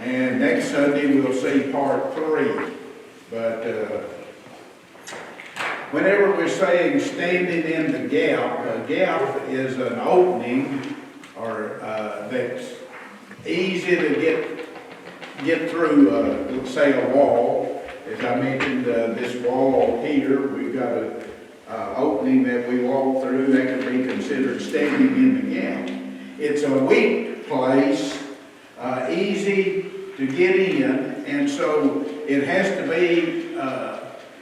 And next Sunday we'll see part 3. But whenever we're saying standing in the gap, a gap is an opening or that's easy to get through, let's say a wall. As I mentioned, this wall here, we've got a opening that we walk through that can be considered standing in the gap. It's a weak place, easy to get in, and so it has to be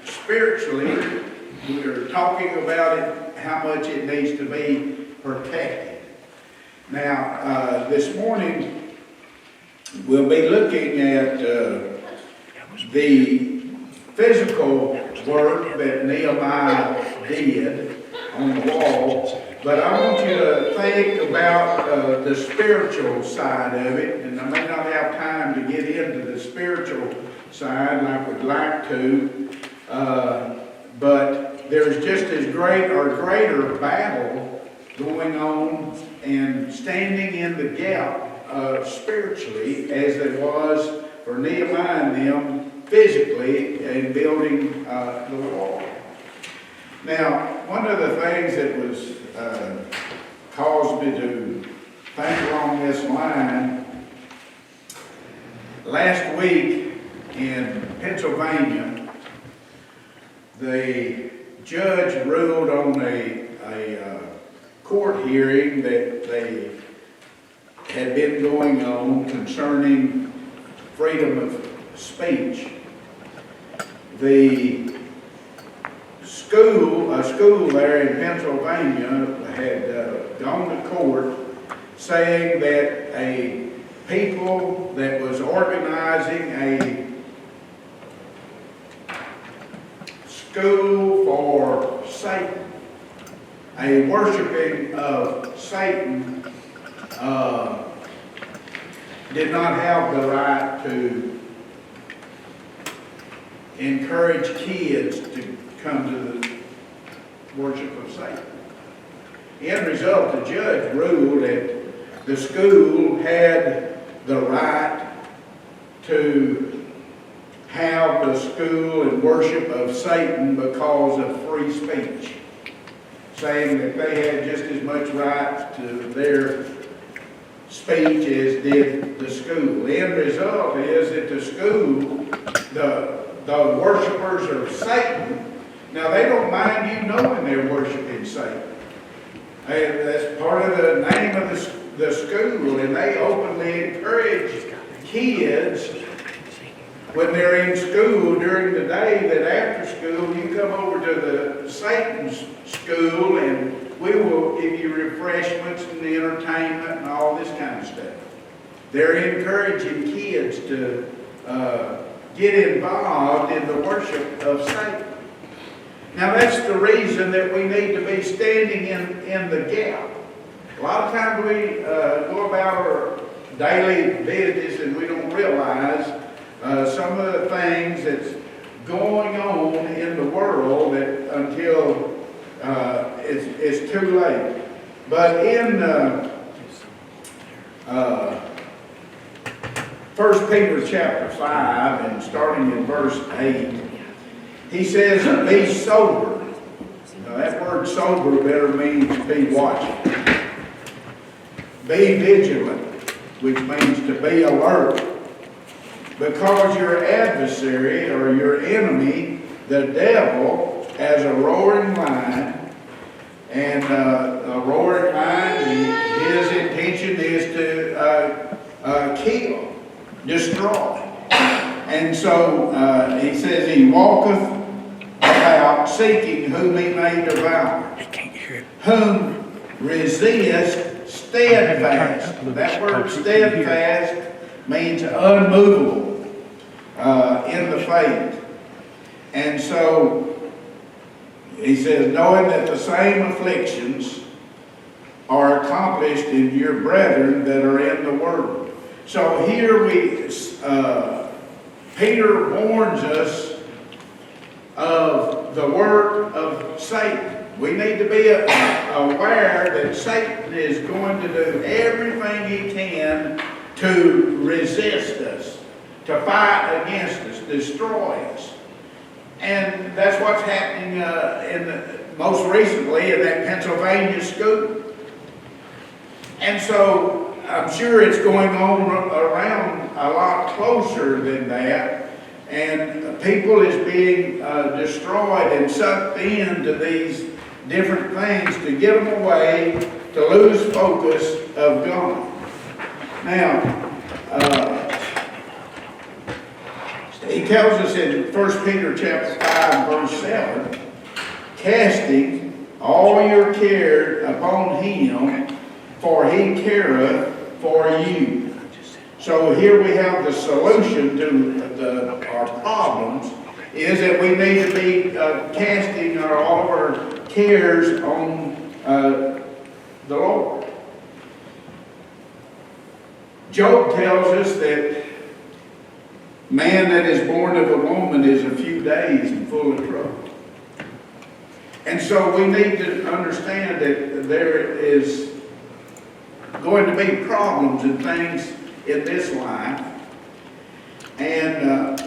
spiritually, we're talking about it, how much it needs to be protected. Now, this morning, we'll be looking at the physical work that Nehemiah did on the wall, but I want you to think about the spiritual side of it, and I may not have time to get into the spiritual side like we'd like to, but there's just as great or greater battle going on and standing in the gap spiritually as it was for Nehemiah and them physically in building the wall. Now, one of the things that was caused me to think along this line, last week in Pennsylvania, the judge ruled on a court hearing that they had been going on concerning freedom of speech. The a school there in Pennsylvania had gone to court saying that a people that was organizing a school for Satan, a worshiping of Satan, did not have the right to encourage kids to come to the worship of Satan. End result, the judge ruled that the school had the right to have the school and worship of Satan because of free speech, saying that they had just as much right to their speech as did the school. The end result is that the school, the worshipers of Satan, now they don't mind you knowing they're worshiping Satan. That's part of the name of the school, and they openly encourage kids when they're in school during the day that after school you come over to the Satan's school and we will give you refreshments and entertainment and all this kind of stuff. They're encouraging kids to get involved in the worship of Satan. Now that's the reason that we need to be standing in the gap. A lot of times we go about our daily business and we don't realize some of the things that's going on in the world that until it's too late. But in 1 Peter chapter 5 and starting in verse 8, he says, be sober. Now that word sober better means be watching. Be vigilant, which means to be alert. Because your adversary or your enemy, the devil, as a roaring lion, and a roaring lion, his intention is to kill, destroy. And so he says he walketh about seeking whom he may devour. Whom resist steadfast. That word steadfast means unmovable in the faith. And so he says, knowing that the same afflictions are accomplished in your brethren that are in the world. So here Peter warns us of the work of Satan. We need to be aware that Satan is going to do everything he can to resist us. to fight against us, destroy us. And that's what's happening most recently in that Pennsylvania school. And so I'm sure it's going on around a lot closer than that. And people is being destroyed and sucked into these different things to get them away, to lose focus of God. Now, he tells us in 1 Peter chapter 5, verse 7, casting all your care upon him, for he careth for you. So here we have the solution to our problems, is that we need to be casting all of our cares on the Lord. Job tells us that man that is born of a woman is a few days and full of trouble. And so we need to understand that there is going to be problems and things in this life. And,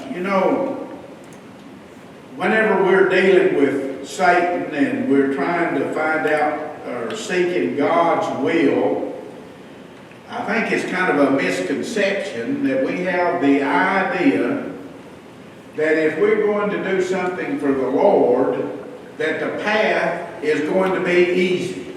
whenever we're dealing with Satan and we're trying to find out or seeking God's will, I think it's kind of a misconception that we have the idea that if we're going to do something for the Lord, that the path is going to be easy.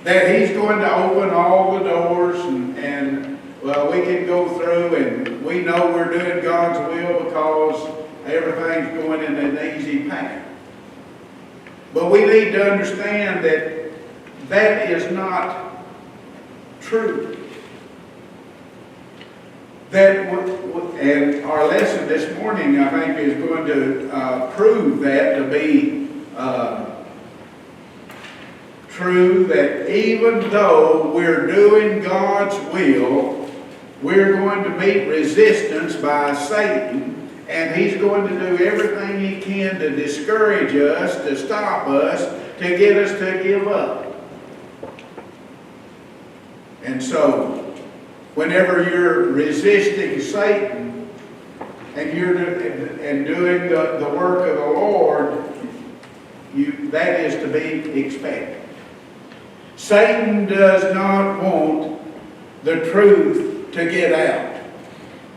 That He's going to open all the doors and we can go through and we know we're doing God's will because everything's going in an easy path. But we need to understand that that is not true. And our lesson this morning, I think, is going to prove that to be true, that even though we're doing God's will, we're going to meet resistance by Satan, and he's going to do everything he can to discourage us, to stop us, to get us to give up. And so, whenever you're resisting Satan and you're doing the work of the Lord, that is to be expected. Satan does not want the truth to get out.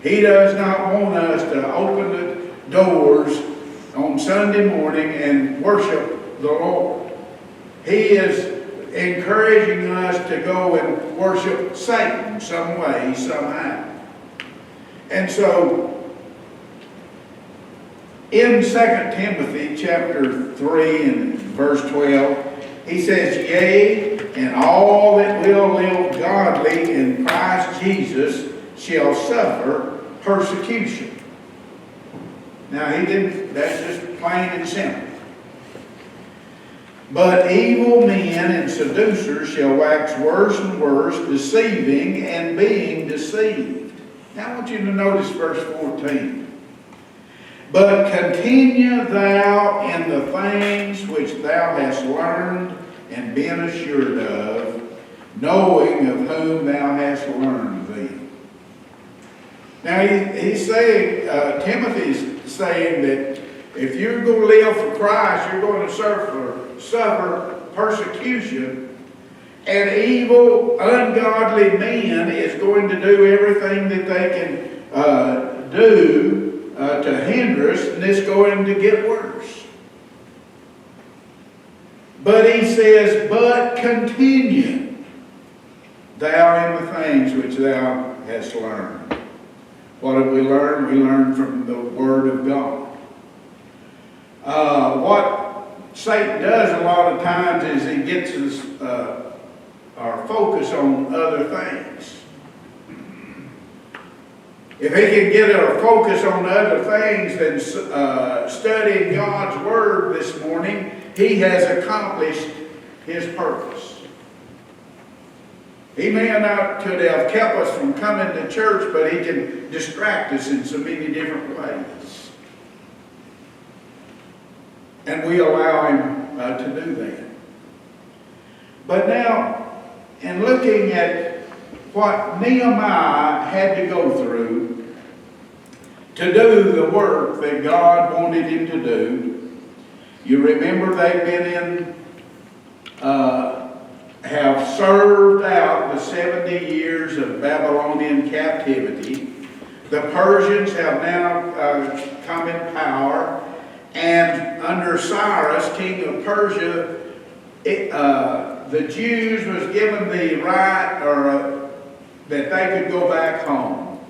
He does not want us to open the doors on Sunday morning and worship the Lord. He is encouraging us to go and worship Satan some way, somehow. And so, in 2 Timothy chapter 3 and verse 12, he says, yea, and all that will live godly in Christ Jesus shall suffer persecution. Now, that's just plain and simple. But evil men and seducers shall wax worse and worse, deceiving and being deceived. Now I want you to notice verse 14. But continue thou in the things which thou hast learned and been assured of, knowing of whom thou hast learned them. Now he's saying, Timothy's saying that if you're going to live for Christ, you're going to suffer persecution, and evil, ungodly men is going to do everything that they can do to hinder us, and it's going to get worse. But he says, but continue thou in the things which thou hast learned. What have we learned? We learned from the Word of God. What Satan does a lot of times is he gets us, our focus on other things. If he can get our focus on other things than studying God's Word this morning, he has accomplished his purpose. He may not could have kept us from coming to church, but he can distract us in so many different ways. And we allow him to do that. But now, in looking at what Nehemiah had to go through to do the work that God wanted him to do. You remember they've been in, have served out the 70 years of Babylonian captivity. The Persians have now come in power, and under Cyrus, king of Persia, the Jews was given the right that they could go back home.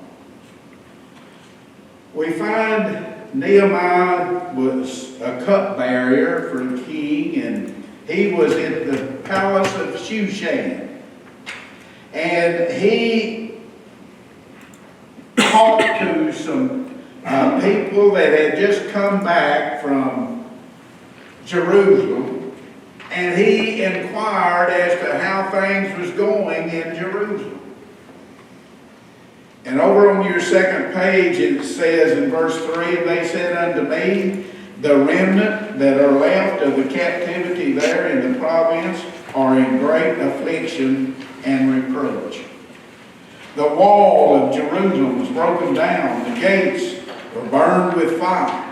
We find Nehemiah was a cupbearer for the king, and he was in the palace of Shushan. And he talked to some people that had just come back from Jerusalem, and he inquired as to how things was going in Jerusalem. And over on your second page it says in verse 3, "And they said unto me, the remnant that are left of the captivity there in the province are in great affliction and reproach. The wall of Jerusalem was broken down, the gates were burned with fire."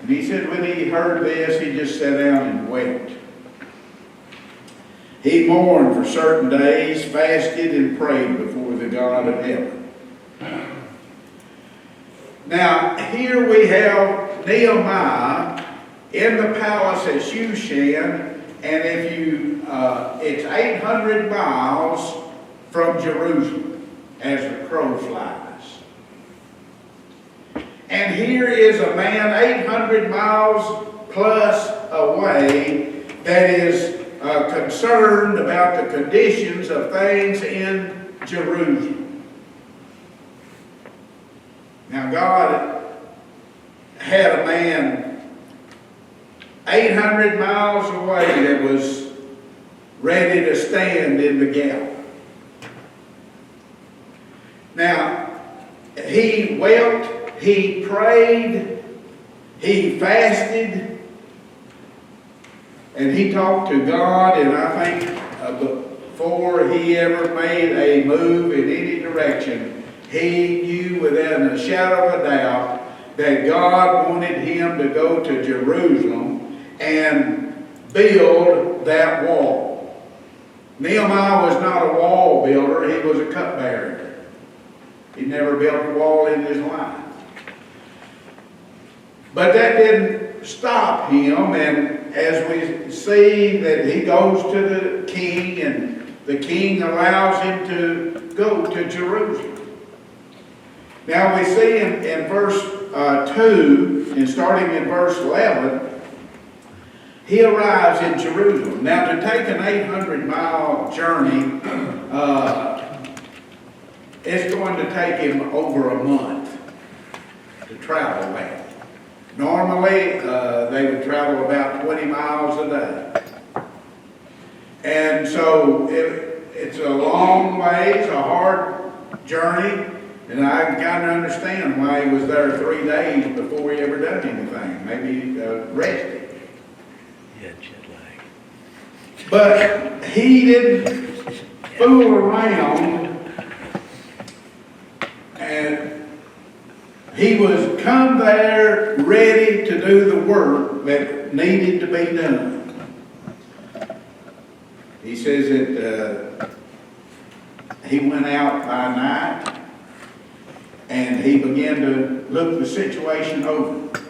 And he said when he heard this, he just sat down and wept. He mourned for certain days, fasted and prayed before the God of heaven. Now, here we have Nehemiah in the palace at Shushan, and if you, it's 800 miles from Jerusalem as the crow flies. And here is a man 800 miles plus away that is concerned about the conditions of things in Jerusalem. Now God had a man 800 miles away that was ready to stand in the gap. Now, he wept, he prayed, he fasted, and he talked to God, and I think before he ever made a move in any direction, he knew without a shadow of a doubt that God wanted him to go to Jerusalem and build that wall. Nehemiah was not a wall builder, he was a cupbearer. He never built a wall in his life. But that didn't stop him, and as we see that he goes to the king, and the king allows him to go to Jerusalem. Now we see in verse 2, and starting in verse 11, he arrives in Jerusalem. Now to take an 800-mile journey, it's going to take him over a month to travel that. Normally, they would travel about 20 miles a day. And so it's a long way, it's a hard journey, and I kind of understand why he was there 3 days before he ever done anything. Maybe rested. Yeah, jet lag. But he didn't fool around, and he was come there ready to do the work that needed to be done. He says that he went out by night and he began to look the situation over.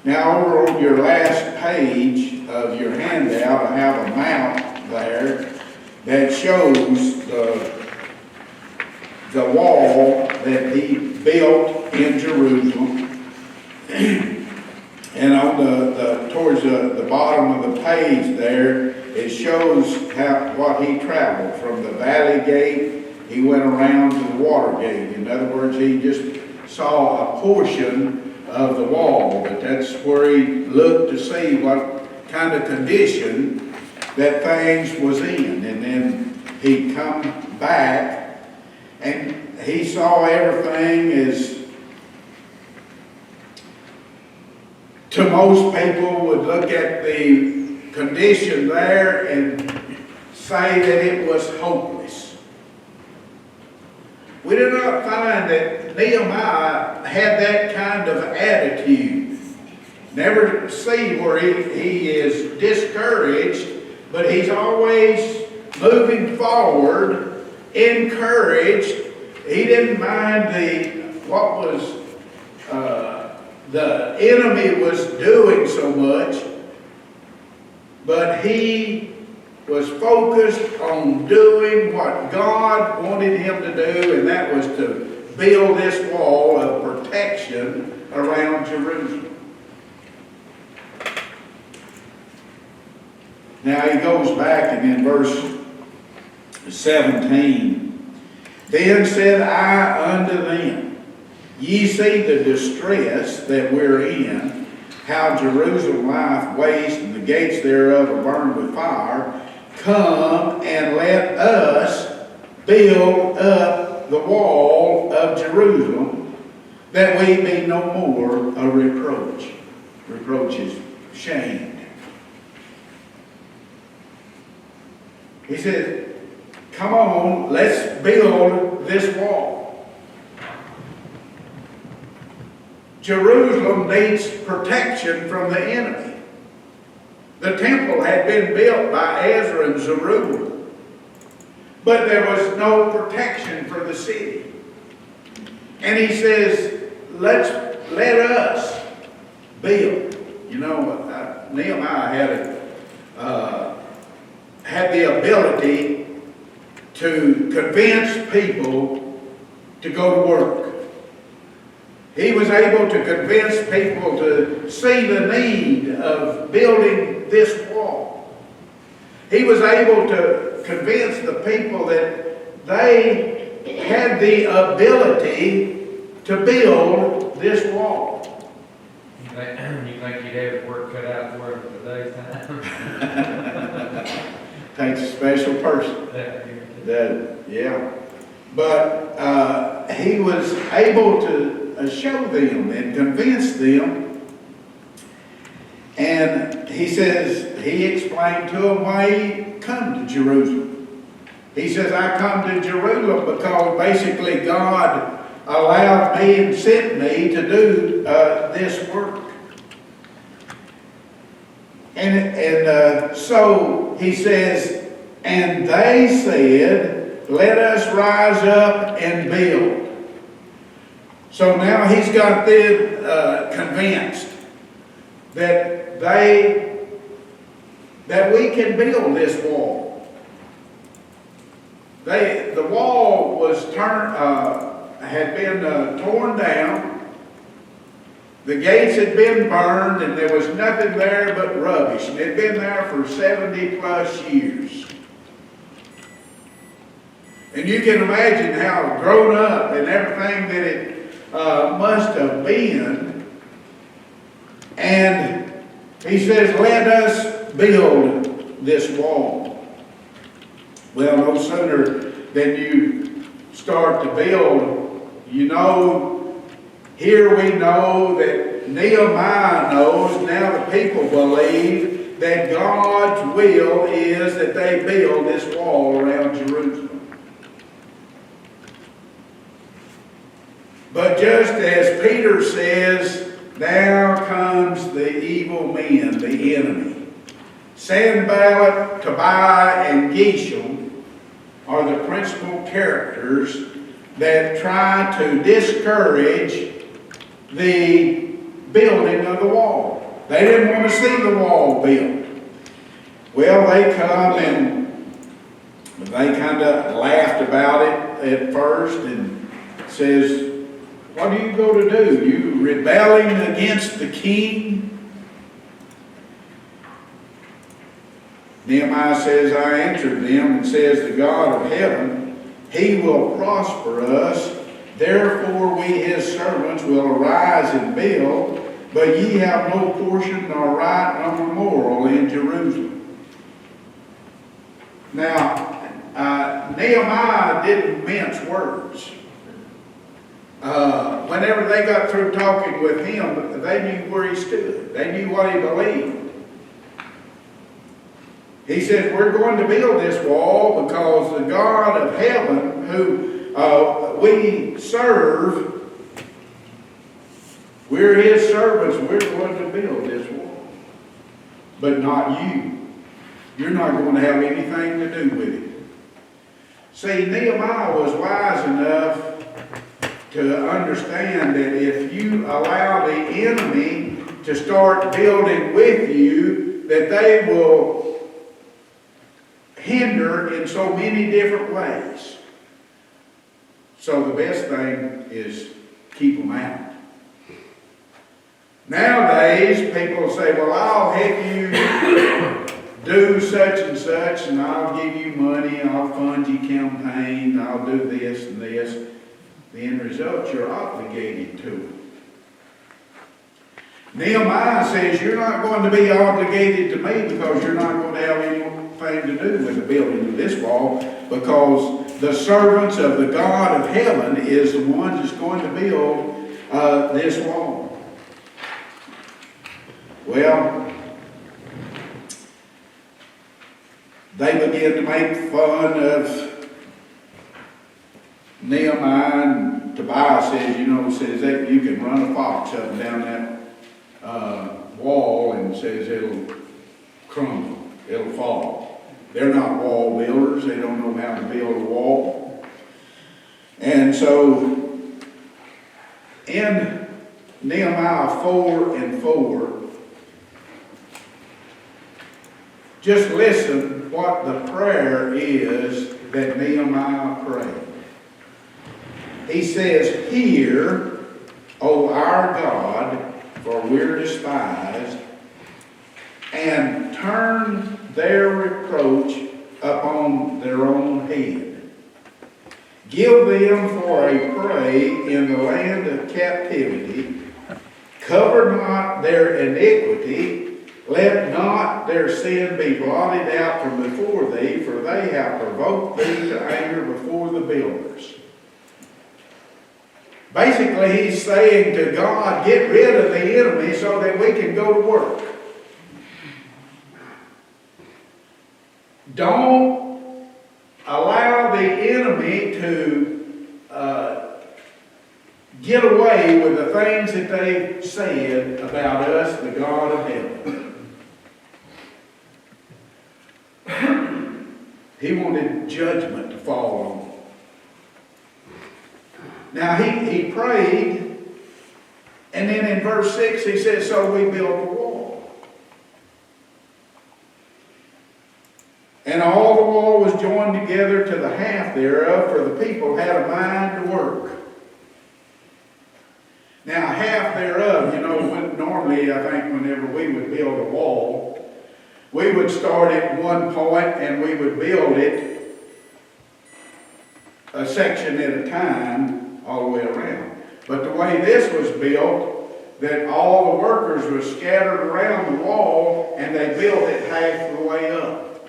Now over on your last page of your handout, I have a map there that shows the wall that he built in Jerusalem. And on towards the bottom of the page there, it shows what he traveled. From the valley gate, he went around to the water gate. In other words, he just saw a portion of the wall, but that's where he looked to see what kind of condition that things was in. And then he come back and he saw everything as, to most people would look at the condition there and say that it was hopeless. we do not find that Nehemiah had that kind of attitude. Never see where he is discouraged, but he's always moving forward, encouraged. He didn't mind what the enemy was doing so much, but he was focused on doing what God wanted him to do, and that was to build this wall of protection around Jerusalem. Now he goes back and in verse 17, then said I unto them, ye see the distress that we're in, how Jerusalem lieth waste, and the gates thereof are burned with fire. Come and let us build up the wall of Jerusalem, that we be no more a reproach. Reproach is shame. He said, come on, let's build this wall. Jerusalem needs protection from the enemy. The temple had been built by Ezra and Zerubbabel, but there was no protection for the city. And he says, let us build. You know, Nehemiah had the ability to convince people to go to work. He was able to convince people to see the need of building this wall. He was able to convince the people that they had the ability to build this wall. You think you'd have work cut out for him in today's time? Takes a special person. Yeah. But he was able to show them and convince them. And he says, he explained to them why he come to Jerusalem. He says, I come to Jerusalem because basically God allowed me and sent me to do this work. And so he says, and they said, let us rise up and build. So now he's got them convinced that we can build this wall. The wall was had been torn down. The gates had been burned, and there was nothing there but rubbish. And it had been there for 70 plus years. And you can imagine how grown up and everything that it must have been. And he says, let us build this wall. Well, no sooner than you start to build, you know, here we know that Nehemiah knows, now the people believe that God's will is that they build this wall around Jerusalem. But just as Peter says, now comes the evil men, the enemy. Sanballat, Tobiah, and Geshem are the principal characters that try to discourage the building of the wall. They didn't want to see the wall built. Well, they come and they kind of laughed about it at first and says, what are you going to do? You rebelling against the king? Nehemiah says, I answered them and says, the God of heaven, he will prosper us. Therefore we his servants will arise and build, but ye have no portion nor right nor memorial in Jerusalem. Now, Nehemiah didn't mince words. Whenever they got through talking with him, they knew where he stood. They knew what he believed. He said, we're going to build this wall because the God of heaven, who we serve, we're his servants, we're going to build this wall. But not you. You're not going to have anything to do with it. See, Nehemiah was wise enough to understand that if you allow the enemy to start building with you, that they will hinder in so many different ways. So the best thing is keep them out. Nowadays, people say, well, I'll help you do such and such, and I'll give you money, I'll fund your campaign, I'll do this and this. The end result, you're obligated to it. Nehemiah says, you're not going to be obligated to me because you're not going to have anything to do with the building of this wall, because the servants of the God of heaven is the one that's going to build this wall. Well, they began to make fun of Nehemiah, and Tobiah says, says that you can run a fox up and down that wall, and says it'll crumble, it'll fall. They're not wall builders, they don't know how to build a wall. And so in Nehemiah 4:4, just listen what the prayer is that Nehemiah prayed. He says, hear, O our God, for we're despised, and turn their reproach upon their own head. Give them for a prey in the land of captivity. Cover not their iniquity. Let not their sin be blotted out from before thee, for they have provoked thee to anger before the builders. Basically, he's saying to God, get rid of the enemy so that we can go to work. Don't allow the enemy to get away with the things that they said about us, the God of heaven. He wanted judgment to fall on them. Now he prayed, and then in verse 6 he says, so we built a wall. And all the wall was joined together to the half thereof, for the people had a mind to work. Now half thereof, normally I think whenever we would build a wall, we would start at one point and we would build it a section at a time all the way around. But the way this was built, that all the workers were scattered around the wall and they built it half the way up.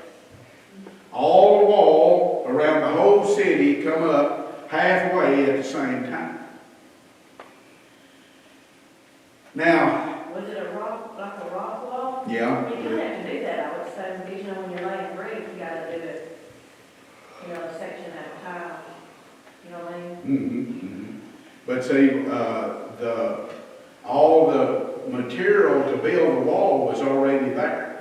All the wall around the whole city come up halfway at the same time. Now, was it like a rock wall? Yeah. You don't have to do that, I would say, because when you're laying brick, you gotta do it, a section at a time. You know what I mean? But see, all the material to build the wall was already there.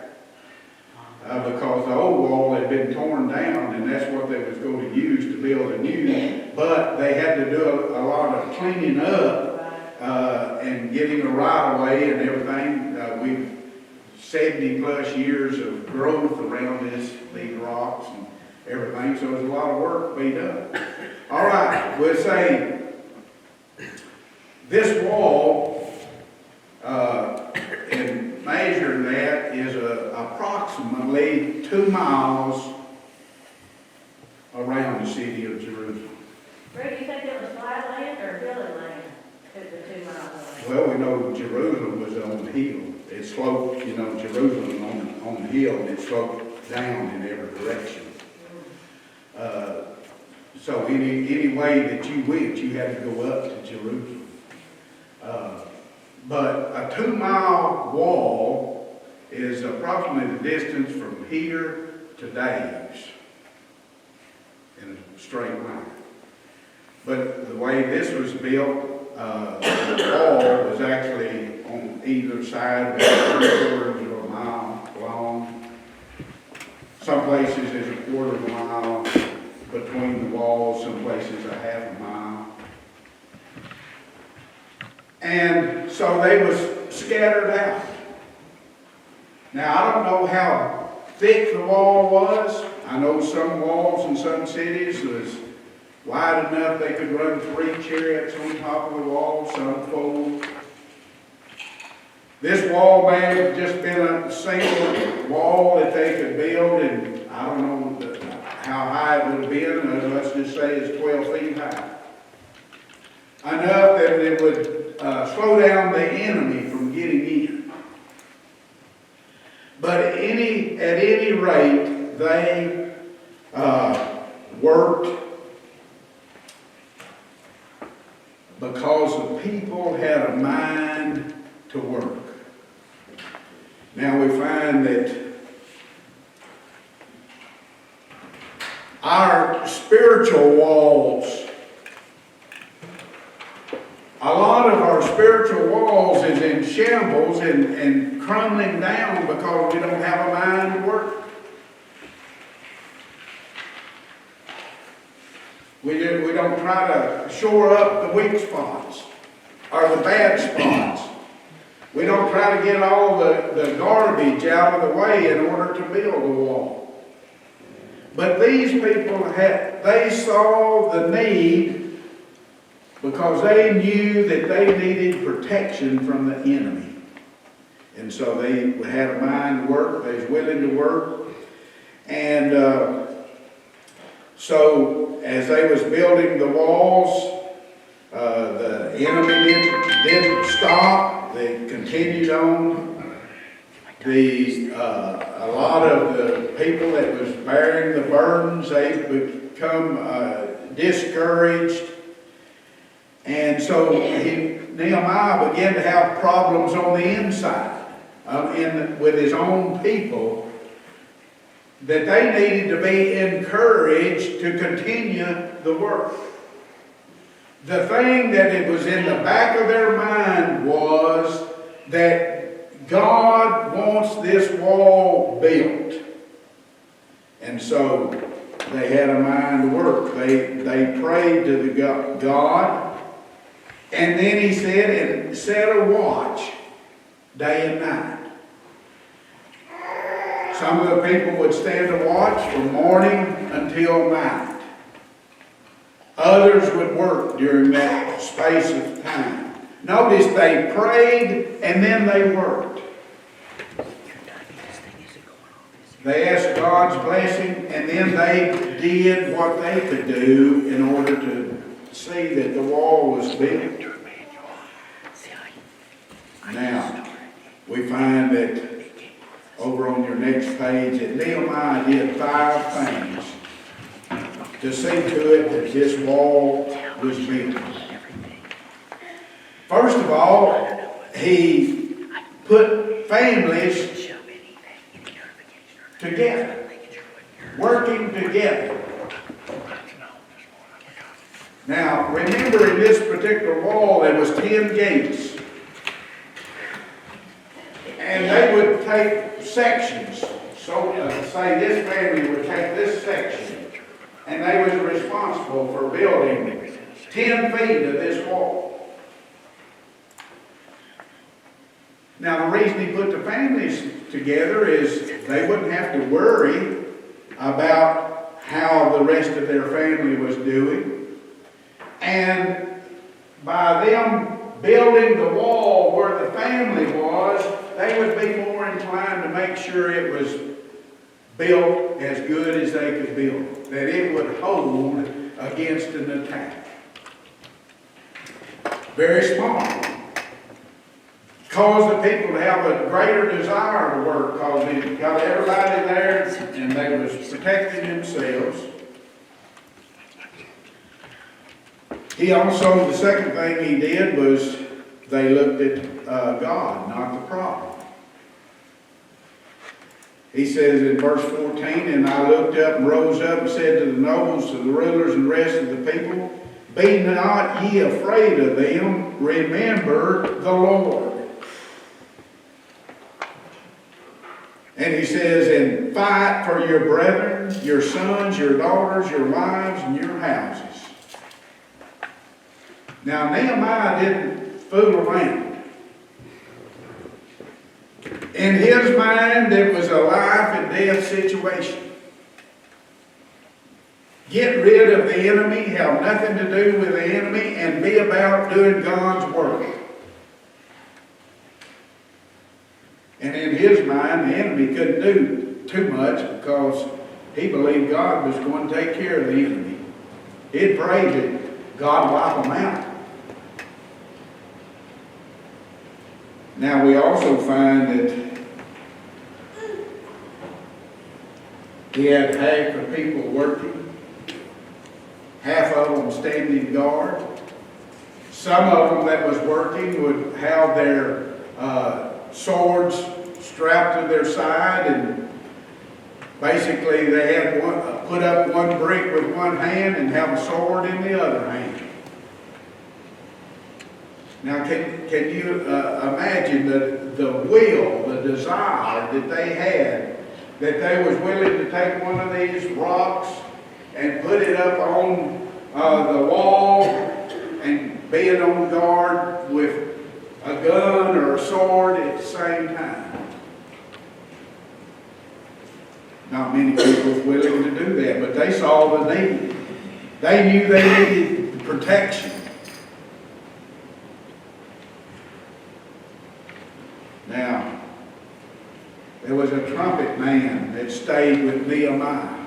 Because the old wall had been torn down, and that's what they was going to use to build a new. But they had to do a lot of cleaning up and getting a right of way and everything. We've 70 plus years of growth around these rocks and everything, so there's a lot of work to be done. All right, we'll say this wall, in measuring that, is approximately 2 miles around the city of Jerusalem. Ray, do you think it was flat land or hilly land? At the 2 miles away? Well, we know Jerusalem was on the hill. It sloped, Jerusalem on the hill, and it sloped down in every direction. So any way that you went, you had to go up to Jerusalem. But a 2-mile wall is approximately the distance from here to Dave's in a straight line. But the way this was built, the wall was actually on either side, about 3/4 of a mile long. Some places is 1/4 of a mile between the walls, some places a 1/2 a mile. And so they was scattered out. Now, I don't know how thick the wall was. I know some walls in some cities was wide enough they could run 3 chariots on top of the wall, some 4. This wall may have just been a single wall that they could build, and I don't know how high it would have been. Let's just say it's 12 feet high. Enough that it would slow down the enemy from getting in. But at any rate, they worked because the people had a mind to work. Now we find that our spiritual walls, a lot of our spiritual walls is in shambles and crumbling down because we don't have a mind to work. We don't try to shore up the weak spots or the bad spots. We don't try to get all the garbage out of the way in order to build a wall. But these people they saw the need because they knew that they needed protection from the enemy. And so they had a mind to work, they was willing to work. And so as they was building the walls, the enemy didn't stop, they continued on. A lot of the people that was bearing the burdens, they become discouraged. And so Nehemiah began to have problems on the inside with his own people, that they needed to be encouraged to continue the work. The thing that it was in the back of their mind was that God wants this wall built. And so they had a mind to work. They prayed to the God. And then he said, and set a watch day and night. Some of the people would stand a watch from morning until night. Others would work during that space of time. Notice they prayed and then they worked. They asked God's blessing and then they did what they could do in order to see that the wall was built. Now, we find that over on your next page that Nehemiah did 5 things to see to it that this wall was built. First of all, he put families together, working together. Now, remember in this particular wall there was 10 gates. And they would take sections. So, say this family would take this section, and they was responsible for building 10 feet of this wall. Now, the reason he put the families together is they wouldn't have to worry about how the rest of their family was doing. And by them building the wall where the family was, they would be more inclined to make sure it was built as good as they could build it, that it would hold against an attack. Very smart. Cause the people to have a greater desire to work, because they got everybody there and they was protecting themselves. He also, the second thing he did was they looked at God, not the problem. He says in verse 14, and I looked up and rose up and said to the nobles, to the rulers and the rest of the people, Be not ye afraid of them, remember the Lord. And he says, and fight for your brethren, your sons, your daughters, your wives, and your houses. Now Nehemiah didn't fool around. In his mind, it was a life and death situation. Get rid of the enemy, have nothing to do with the enemy, and be about doing God's work. And in his mind, the enemy couldn't do too much because he believed God was going to take care of the enemy. He'd prayed that God would wipe them out. Now we also find that he had half the people working. Half of them standing guard. Some of them that was working would have their swords strapped to their side, and basically they had put up one brick with one hand and have a sword in the other hand. Now can you imagine the will, the desire that they had, that they was willing to take one of these rocks and put it up on the wall and being on guard with a gun or a sword at the same time. Not many people was willing to do that, but they saw the need. They knew they needed protection. Now, there was a trumpet man that stayed with Nehemiah.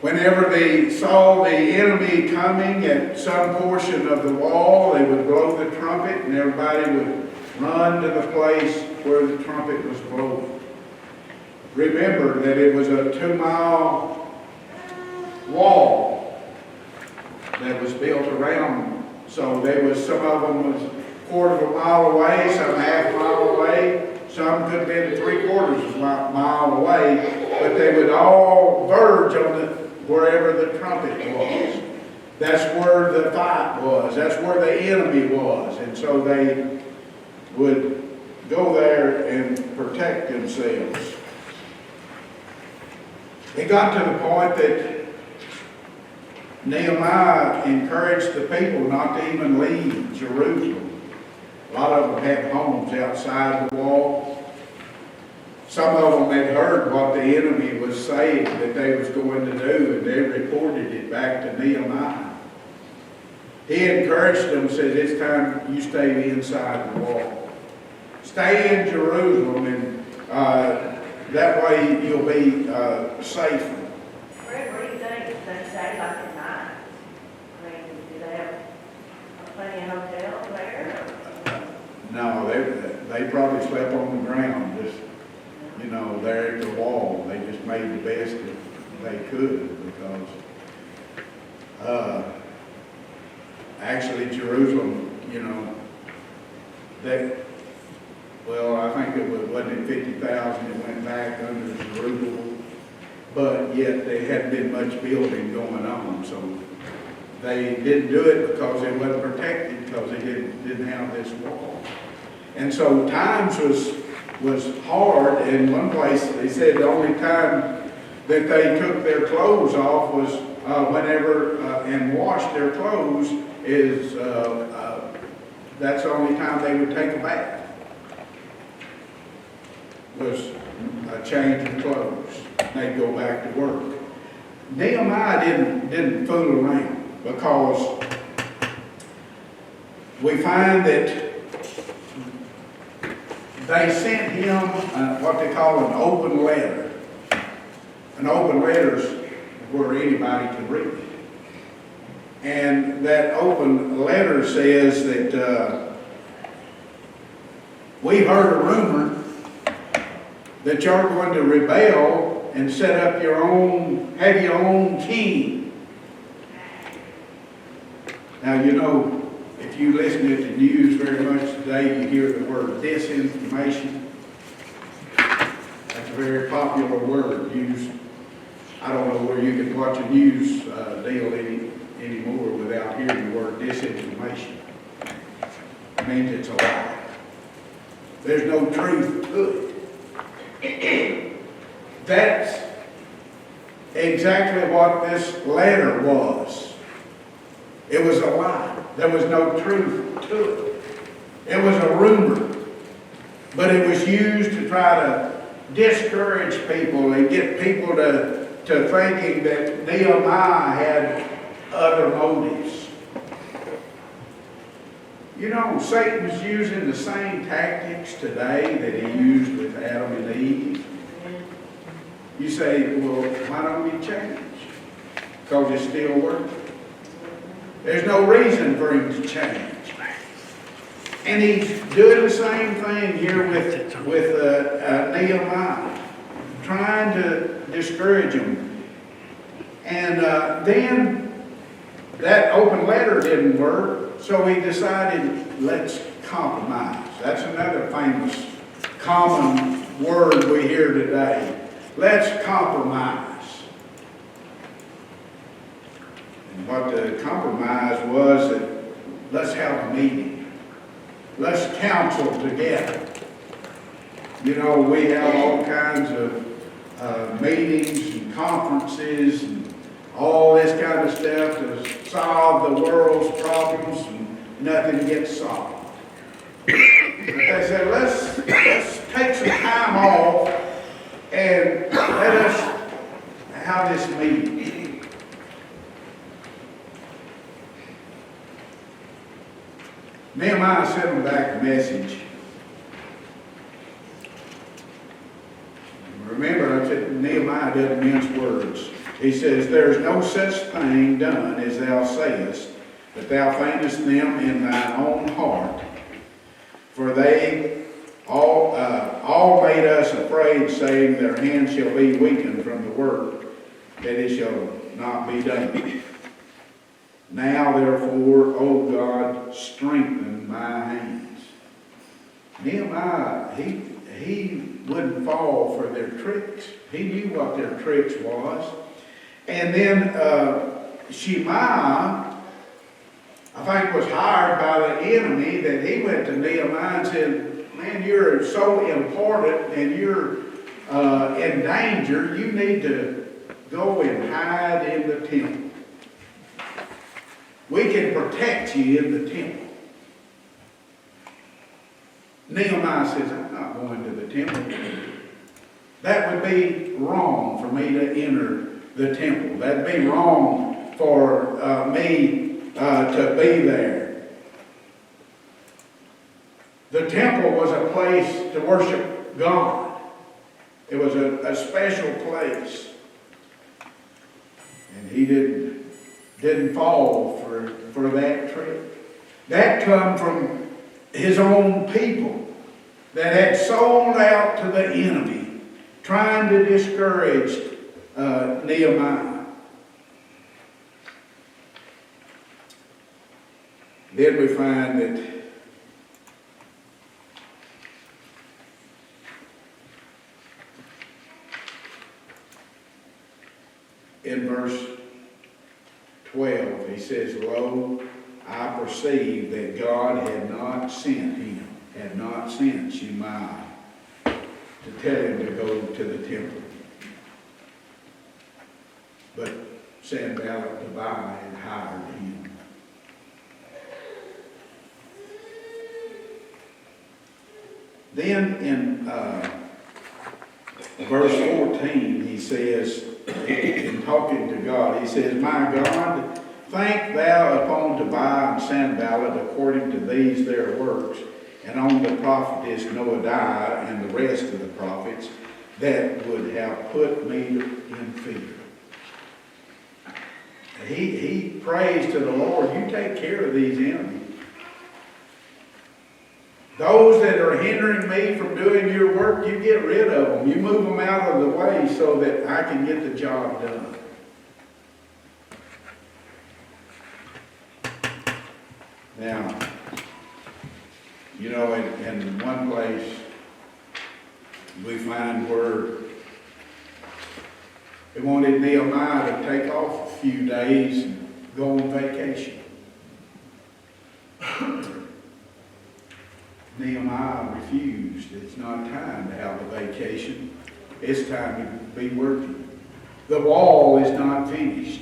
Whenever they saw the enemy coming at some portion of the wall, they would blow the trumpet and everybody would run to the place where the trumpet was blown. Remember that it was a 2-mile wall that was built around them. So there was, some of them was 1/4 mile away, some 1/2 mile away, some could have been 3/4 mile away, but they would all verge on wherever the trumpet was. That's where the fight was. That's where the enemy was. And so they would go there and protect themselves. It got to the point that Nehemiah encouraged the people not to even leave Jerusalem. A lot of them had homes outside the wall. Some of them had heard what the enemy was saying that they was going to do, and they reported it back to Nehemiah. He encouraged them, said, it's time you stay inside the wall. Stay in Jerusalem, and that way you'll be safer. Fred, what do you think? Do they stay like at night? I mean, do they have plenty of hotels there? No, they probably slept on the ground, just, there at the wall. They just made the best that they could, because actually Jerusalem, I think it wasn't 50,000 that went back under Jerusalem, but yet there hadn't been much building going on, so they didn't do it because it wasn't protected, because they didn't have this wall. And so times was hard. In one place they said the only time that they took their clothes off was whenever and washed their clothes is that's the only time they would take a bath, was a change of clothes. They'd go back to work. Nehemiah didn't fool around, because we find that they sent him what they call an open letter. An open letter is where anybody can read it. And that open letter says that we heard a rumor that you're going to rebel and set up have your own king. Now, if you listen to the news very much today, you hear the word disinformation. That's a very popular word used. I don't know where you can watch a news deal anymore without hearing the word disinformation. It means it's a lie. There's no truth to it. That's exactly what this letter was. It was a lie. There was no truth to it. It was a rumor. But it was used to try to discourage people and get people to thinking that Nehemiah had other motives. You know, Satan's using the same tactics today that he used with Adam and Eve. You say, well, why don't we change? Because it's still working. There's no reason for him to change. And he's doing the same thing here with Nehemiah, trying to discourage him. And then that open letter didn't work, so he decided, let's compromise. That's another famous, common word we hear today. Let's compromise. And what the compromise was that let's have a meeting. Let's counsel together. You know, we have all kinds of meetings and conferences and all this kind of stuff to solve the world's problems, and nothing gets solved. But they said, let's take some time off and let us have this meeting. Nehemiah sent them back a message. Remember, I said Nehemiah doesn't mince words. He says, there's no such thing done as thou sayest, but thou feignest them in thine own heart. For they all made us afraid, saying, their hands shall be weakened from the work, that it shall not be done. Now, therefore, O God, strengthen my hands. Nehemiah, he wouldn't fall for their tricks. He knew what their tricks was. And then Shemaiah, I think, was hired by the enemy, that he went to Nehemiah and said, man, you're so important and you're in danger, you need to go and hide in the temple. We can protect you in the temple. Nehemiah says, I'm not going to the temple. That would be wrong for me to enter the temple. That'd be wrong for me to be there. The temple was a place to worship God. It was a special place. And he didn't fall for that trick. That come from his own people that had sold out to the enemy, trying to discourage Nehemiah. Then we find that in verse 12, he says, lo, I perceive that God had not sent Shemaiah to tell him to go to the temple, but Sanballat Tobiah had hired him. Then in verse 14, he says, in talking to God, he says, my God, thank thou upon Tobiah and Sanballat according to these their works, and on the prophetess Noadiah and the rest of the prophets that would have put me in fear. He prays to the Lord, you take care of these enemies. Those that are hindering me from doing your work, you get rid of them. You move them out of the way so that I can get the job done. Now, you know, in one place, we find where they wanted Nehemiah to take off a few days and go on vacation. Nehemiah refused. It's not time to have a vacation. It's time to be working. The wall is not finished.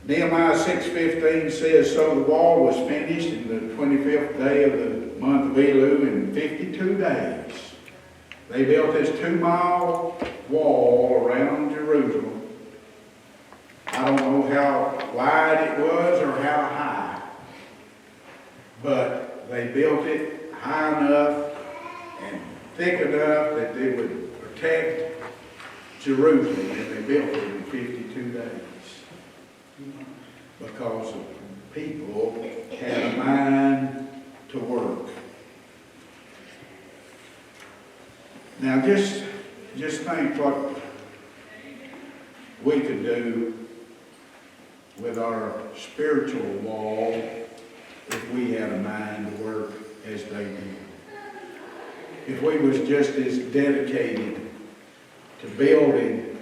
Nehemiah 6:15 says, so the wall was finished in the 25th day of the month of Elul in 52 days. They built this 2-mile wall around Jerusalem. I don't know how wide it was or how high, but they built it high enough and thick enough that they would protect Jerusalem, and they built it in 52 days. Because people had a mind to work. Now just think what we could do with our spiritual wall if we had a mind to work as they did. If we was just as dedicated to building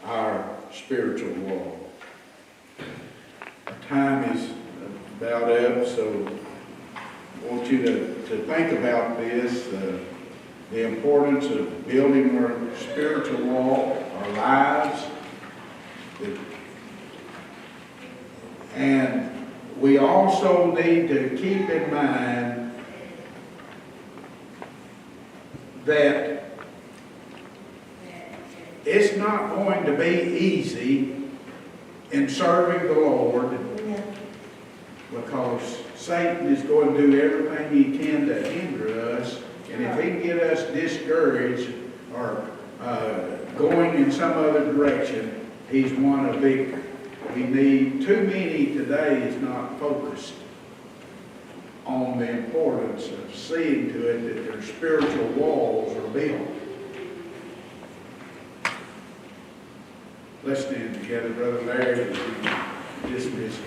our spiritual wall. Time is about up, so I want you to think about this, the importance of building our spiritual wall, our lives. And we also need to keep in mind that it's not going to be easy in serving the Lord, because Satan is going to do everything he can to hinder us, and if he can get us discouraged or going in some other direction, he's won a victory. We need, too many today is not focused on the importance of seeing to it that their spiritual walls are built. Let's stand together, Brother Larry, as he dismisses.